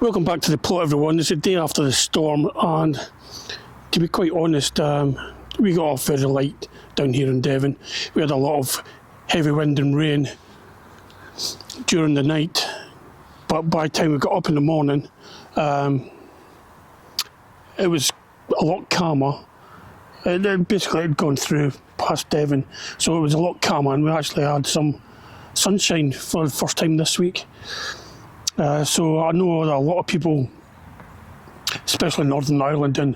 Welcome back to the plot, everyone. It's the day after the storm, and to be quite honest, we got off very light down here in Devon. We had a lot of heavy wind and rain during the night, but by the time we got up in the morning, it was a lot calmer. It basically had gone through past Devon, so it was a lot calmer, and we actually had some sunshine for the first time this week. So I know that a lot of people, especially in Northern Ireland and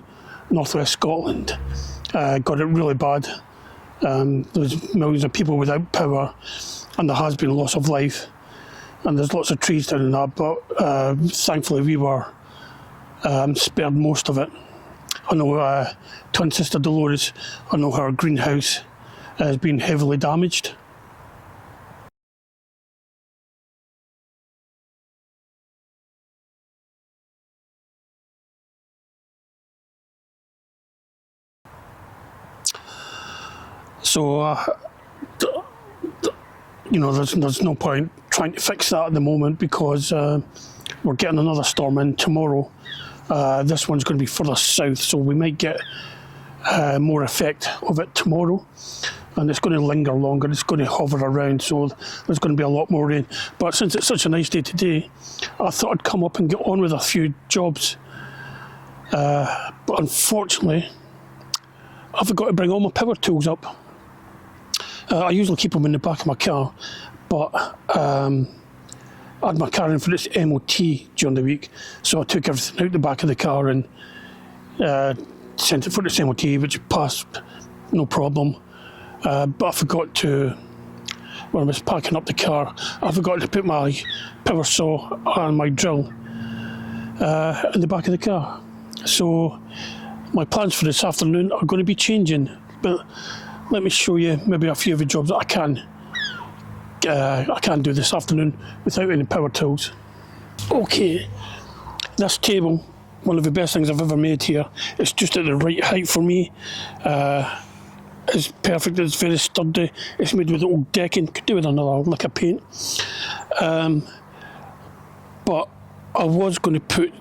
northwest Scotland, got it really bad. There's millions of people without power, and there has been loss of life, and there's lots of trees down in that, but thankfully we were spared most of it. I know twin sister Dolores, I know her greenhouse has been heavily damaged. So, there's no point trying to fix that at the moment because we're getting another storm in tomorrow. This one's going to be further south, so we might get more effect of it tomorrow. And it's going to linger longer, it's going to hover around, so there's going to be a lot more rain. But since it's such a nice day today, I thought I'd come up and get on with a few jobs. But unfortunately, I forgot to bring all my power tools up. I usually keep them in the back of my car, but I had my car in for its MOT during the week, so I took everything out the back of the car and sent it for its MOT, which passed no problem. But I forgot to, when I was packing up the car, I forgot to put my power saw and my drill in the back of the car. So my plans for this afternoon are going to be changing, but let me show you maybe a few of the jobs that I can do this afternoon without any power tools. Okay, this table, one of the best things I've ever made here. It's just at the right height for me. It's perfect, it's very sturdy. It's made with old decking, could do with another lick of paint. But I was going to put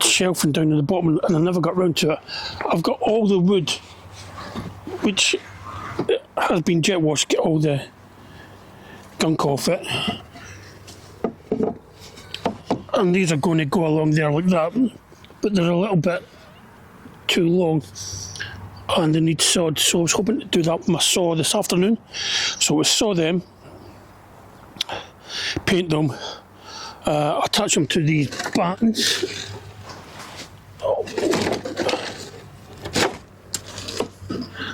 shelving down in the bottom and I never got round to it. I've got all the wood, which has been jet washed, get all the gunk off it. And these are going to go along there like that, but they're a little bit too long and they need sawed, so I was hoping to do that with my saw this afternoon. So we saw them, paint them, attach them to these battens.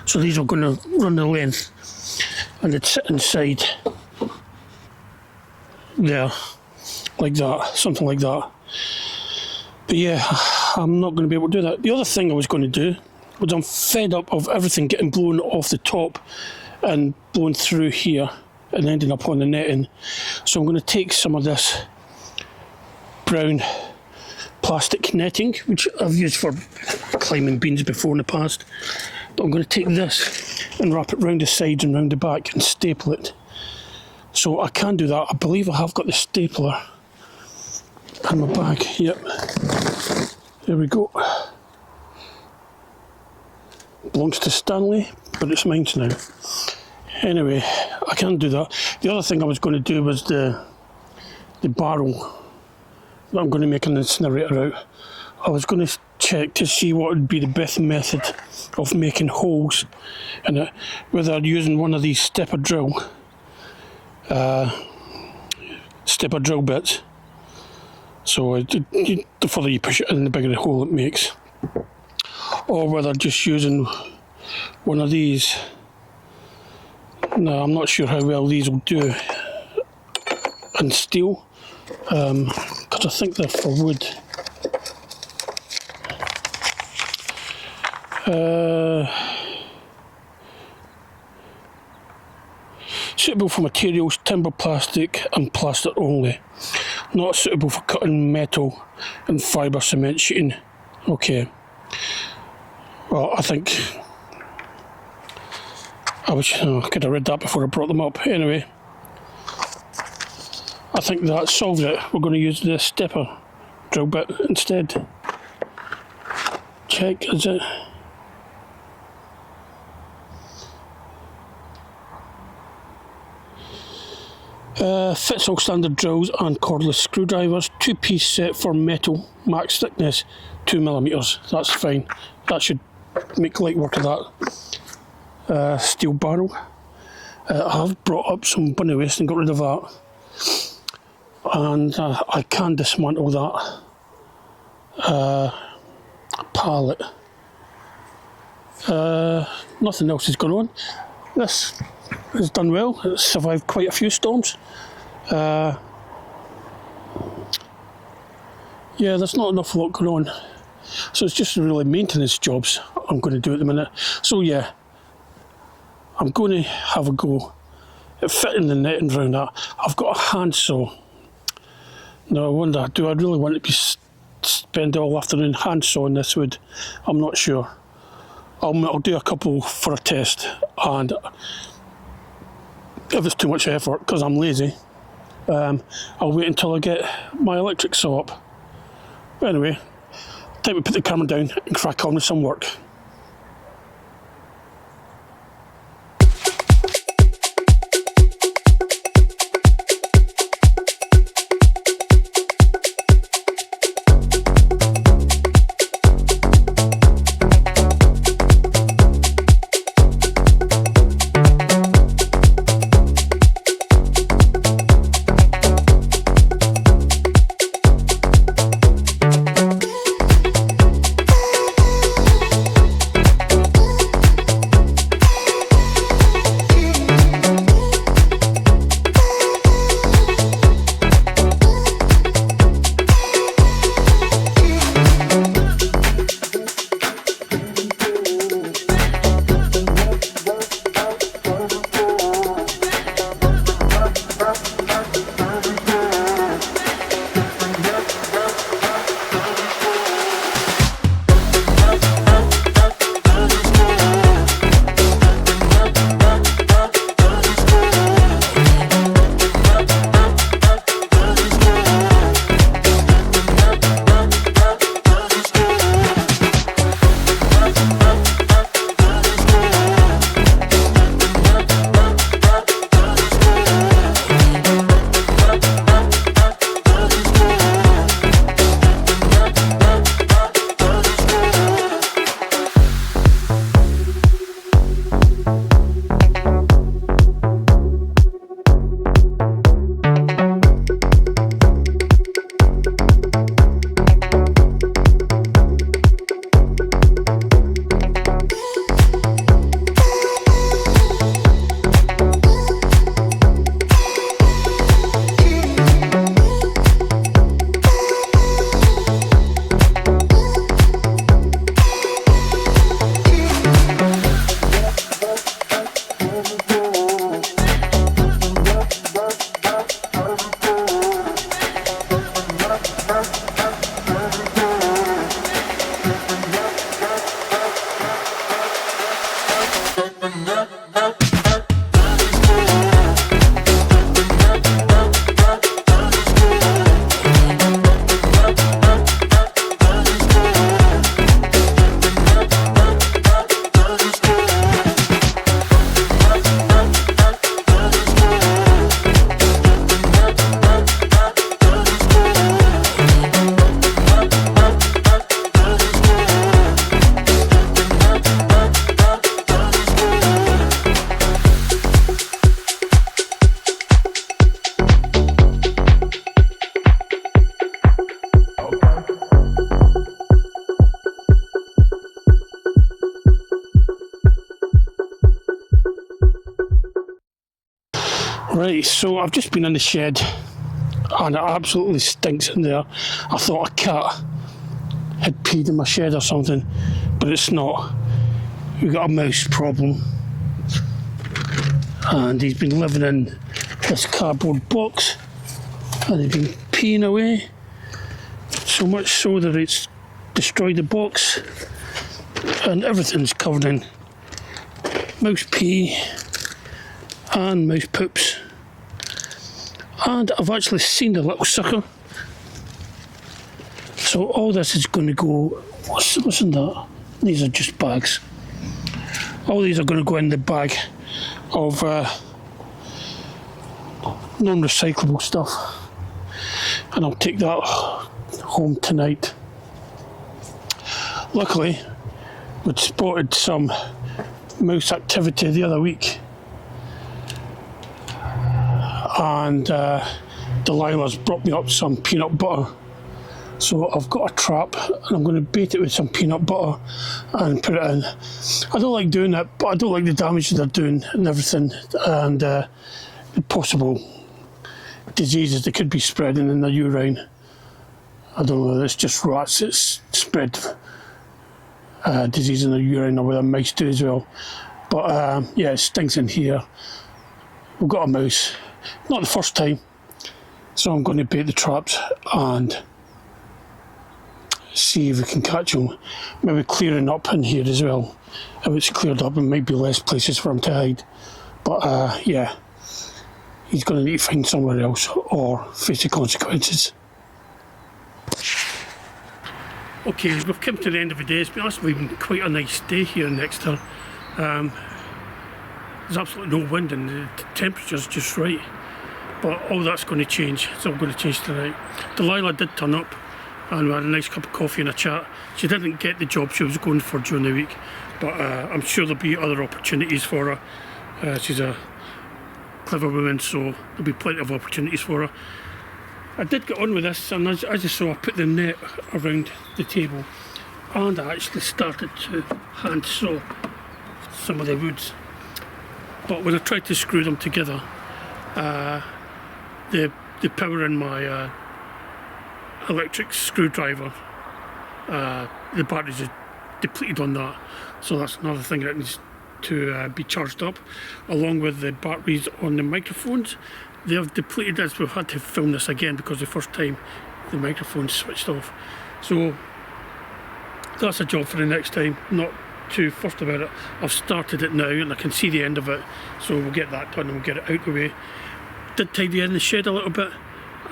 So these are going to run the length and they'd sit inside there, like that, something like that. But yeah, I'm not going to be able to do that. The other thing I was going to do was I'm fed up of everything getting blown off the top and blown through here and ending up on the netting. So I'm going to take some of this brown plastic netting, which I've used for climbing beans before in the past. But I'm going to take this and wrap it round the sides and round the back and staple it. So I can do that. I believe I have got the stapler in my bag. Yep. There we go. Belongs to Stanley, but it's mine now. Anyway, I can do that. The other thing I was going to do was the barrel that I'm going to make an incinerator out. I was going to check to see what would be the best method of making holes in it, whether using one of these stepper drill bits. So the further you push it in, the bigger the hole it makes, or whether just using one of these. Now I'm not sure how well these will do in steel, because I think they're for wood. Suitable for materials, timber, plastic and plaster only. Not suitable for cutting metal and fibre cement sheeting. Okay. Well, I think I could have read that before I brought them up. Anyway, I think that solves it. We're going to use the stepper drill bit instead. Check, is it? Fits all standard drills and cordless screwdrivers. 2-piece set for metal, max thickness 2mm. That's fine. That should make light work of that. Steel barrel. I have brought up some bunny waste and got rid of that. And I can dismantle that pallet. Nothing else is going on. This has done well. It's survived quite a few storms. Yeah, there's not enough lot going on. So it's just really maintenance jobs I'm going to do at the minute. So yeah, I'm going to have a go at fitting the netting around that. I've got a handsaw. Now I wonder, do I really want to spend all afternoon handsawing this wood? I'm not sure. I'll do a couple for a test, and if it's too much effort, because I'm lazy, I'll wait until I get my electric saw up. But anyway, time to put the camera down and crack on with some work. Right, so I've just been in the shed and it absolutely stinks in there. I thought a cat had peed in my shed or something, but it's not. We've got a mouse problem, and he's been living in this cardboard box and he's been peeing away, so much so that it's destroyed the box and everything's covered in mouse pee and mouse poops. And I've actually seen the little sucker. So all this is going to go, what's in that? These are just bags. All these are going to go in the bag of non-recyclable stuff, and I'll take that home tonight. Luckily, we'd spotted some mouse activity the other week, and Delilah's brought me up some peanut butter. So I've got a trap, and I'm going to bait it with some peanut butter and put it in. I don't like doing it, but I don't like the damage they're doing and everything, and the possible diseases that could be spreading in the urine. I don't know whether it's just rats that's spread disease in the urine, or whether mice do as well. But yeah, it stinks in here. We've got a mouse. Not the first time. So I'm going to bait the traps and see if we can catch him. Maybe clearing up in here as well. If it's cleared up, there might be less places for him to hide. But yeah, he's going to need to find somewhere else or face the consequences. Okay, we've come to the end of the day. It's been quite a nice day here in Exeter. There's absolutely no wind and the temperature's just right. But all that's going to change. It's all going to change tonight. Delilah did turn up, and we had a nice cup of coffee and a chat. She didn't get the job she was going for during the week, but I'm sure there'll be other opportunities for her. She's a clever woman, so there'll be plenty of opportunities for her. I did get on with this, and as you saw, I put the net around the table, and I actually started to hand saw some of the woods. But when I tried to screw them together, the power in my electric screwdriver, the batteries are depleted on that, so that's another thing that needs to be charged up, along with the batteries on the microphones. They have depleted as we've had to film this again because the first time the microphone switched off. So that's a job for the next time. Not too fussed about it. I've started it now and I can see the end of it, so we'll get that done and we'll get it out the way. Did tidy in the shed a little bit,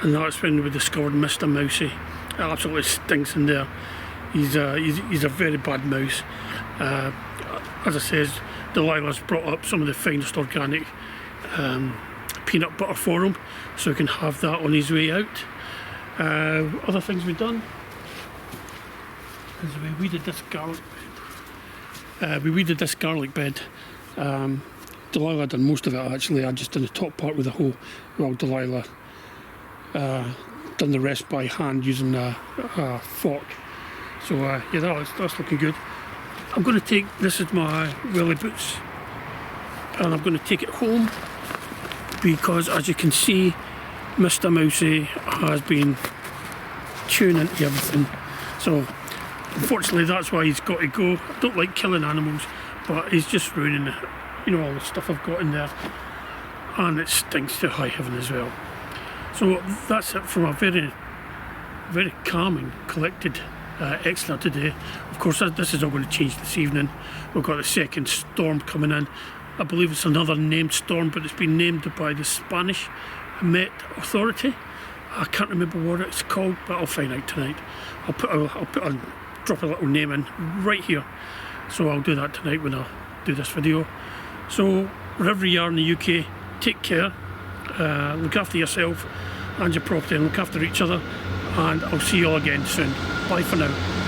and that's when we discovered Mr. Mousey. It absolutely stinks in there. He's a very bad mouse. As I said, Delilah's brought up some of the finest organic peanut butter for him, so he can have that on his way out. Other things we've done is we weeded this garlic bed. Delilah done most of it actually. I just done the top part with a hoe, while Delilah done the rest by hand using a fork. So yeah, that's looking good. I'm going to take, this is my welly boots, and I'm going to take it home because, as you can see, Mr. Mousey has been tuning into everything. So unfortunately that's why he's got to go. I don't like killing animals, but he's just ruining it. You know, all the stuff I've got in there, and it stinks to high heaven as well. So that's it from a very, very calming, collected Exeter today. Of course, this is all going to change this evening. We've got a second storm coming in. I believe it's another named storm, but it's been named by the Spanish Met Authority. I can't remember what it's called, but I'll find out tonight. I'll drop a little name in right here. So I'll do that tonight when I do this video. So wherever you are in the UK, take care, look after yourself and your property, and look after each other, and I'll see you all again soon. Bye for now.